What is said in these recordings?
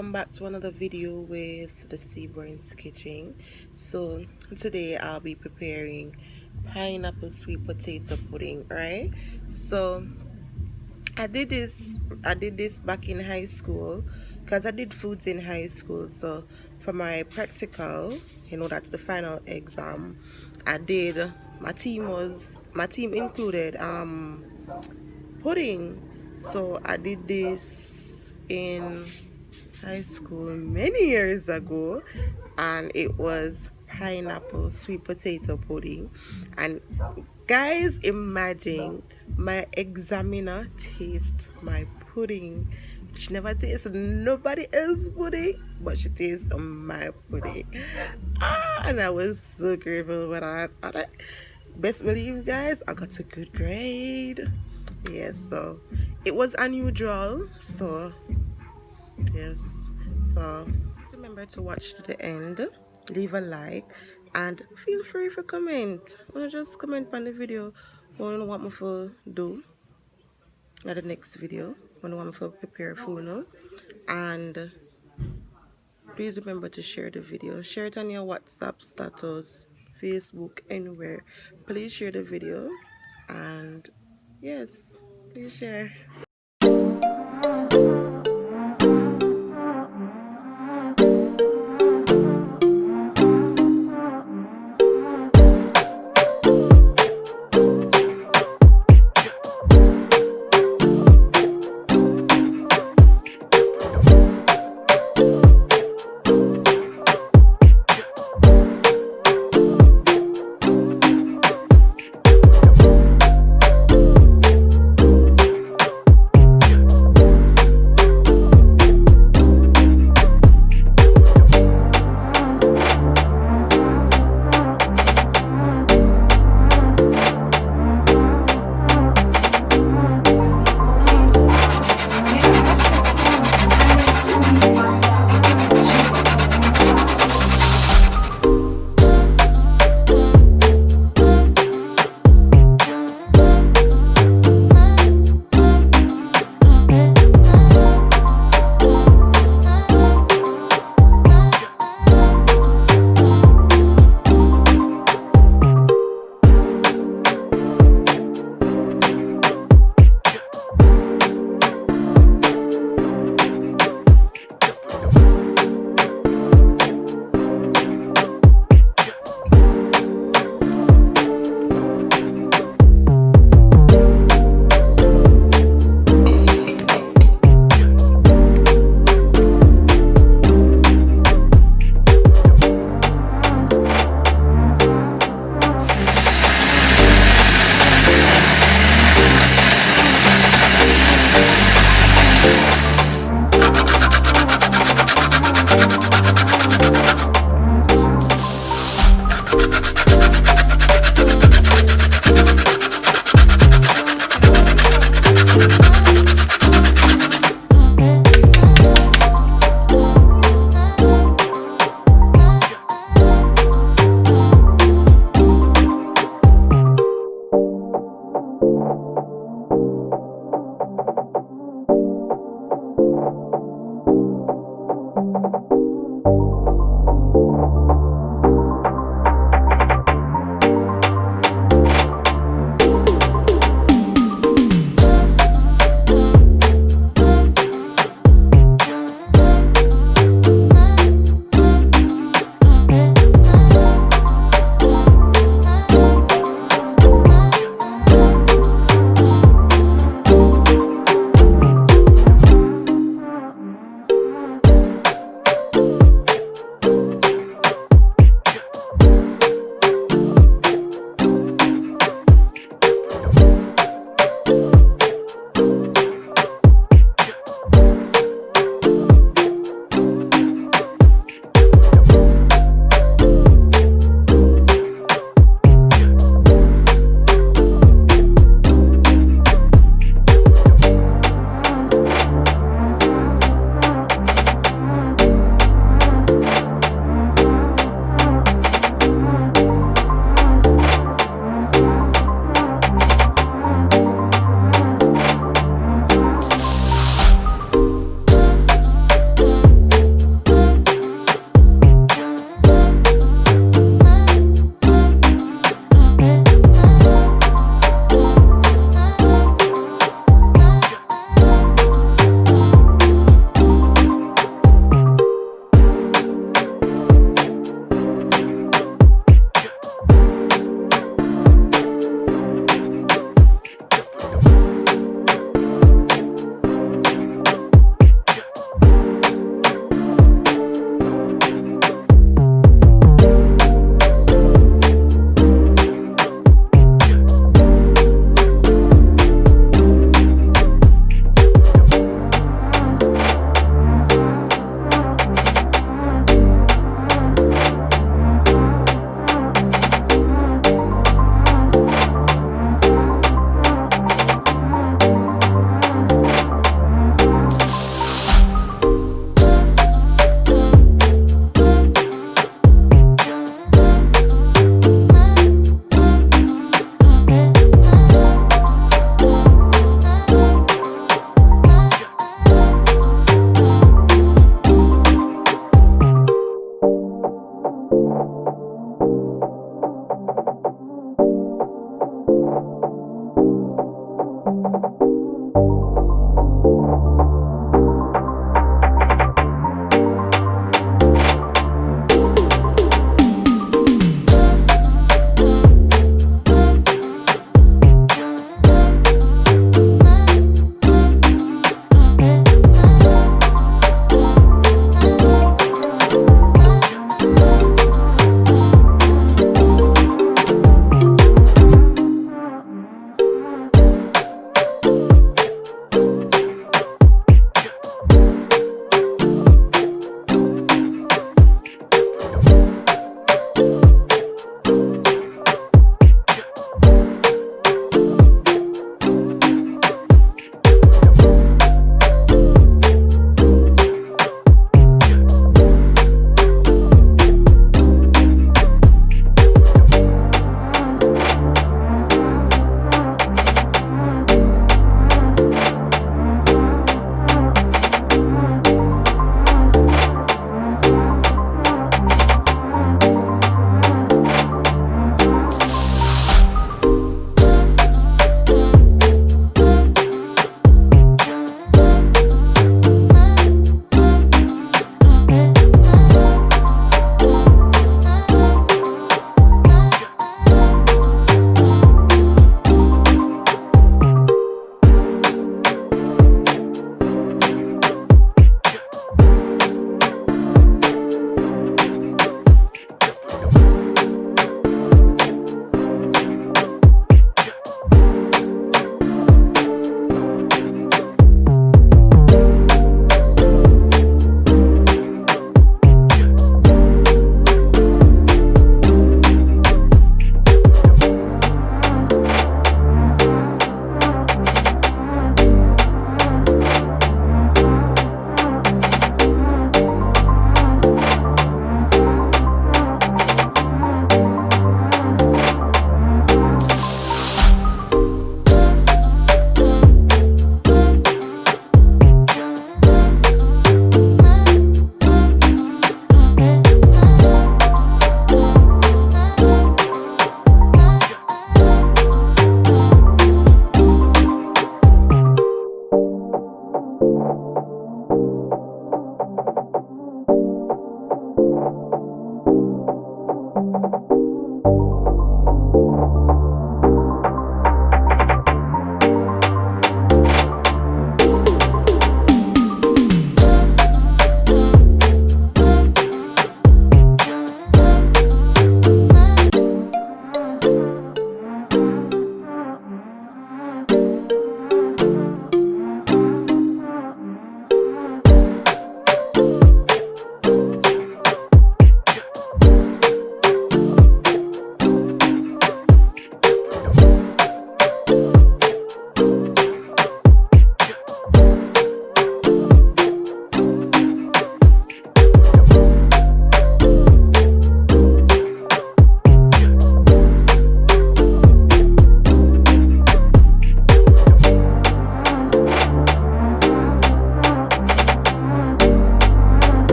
welcome back to another video with the SEABOURNE'S kitchen. So today I'll be preparing pineapple sweet potato pudding, right? So I did this back in high school because I did foods in high school. So for my practical, that's the final exam, I did my team included pudding. So I did this in high school many years ago, and it was pineapple sweet potato pudding. And guys, imagine my examiner taste my pudding. She never tasted nobody else's pudding, but she tasted my pudding. And I was so grateful for that. Best believe, guys, I got a good grade. Yes, so it was unusual. So yes, so remember to watch to the end, leave a like, and feel free for comment. Wanna just comment on the video. Wanna what me for do at the next video. Wanna want me for prepare food now. And please remember to share the video. Share it on your WhatsApp status, Facebook, anywhere. Please share the video, and yes, please share.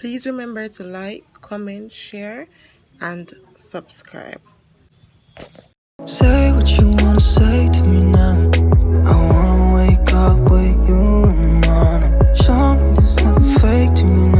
Please remember to like, comment, share, and subscribe. Say what you wanna say to me now. I wanna wake up with you in the morning. Show me there's nothing fake to me now.